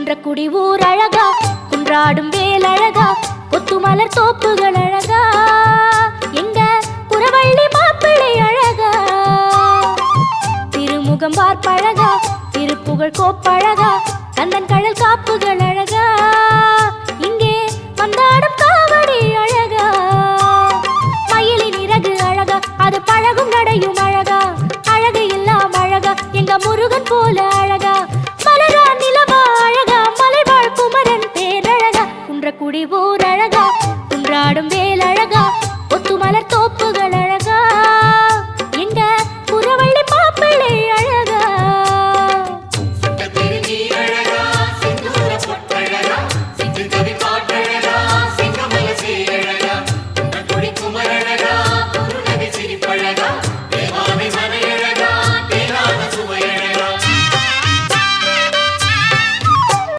குன்றக்குடி ஊர் அழகா, குன்றாடும் வேல் அழகா, கொத்து மலர் தோப்புகள் அழகா, எங்க குறவள்ளி மாப்பிள்ளை அழகா, திருமுகம் பார்ப்பழகா, திருப்புகழ் கோப்பழகா, கந்தன் கடல் காப்புகள் அழகா, இங்கே வந்தாடும் காவடி அழகா, மயிலின் இறகு அழகா, அது பழகும் நடையும் அழகா, அழகு எல்லாம் அழகா, எங்க முருகன் போல அழகா, மலரா நிலவா அழகா, மலைவாழ் குமரன் பேரழகா, குன்றக்குடி ஊர்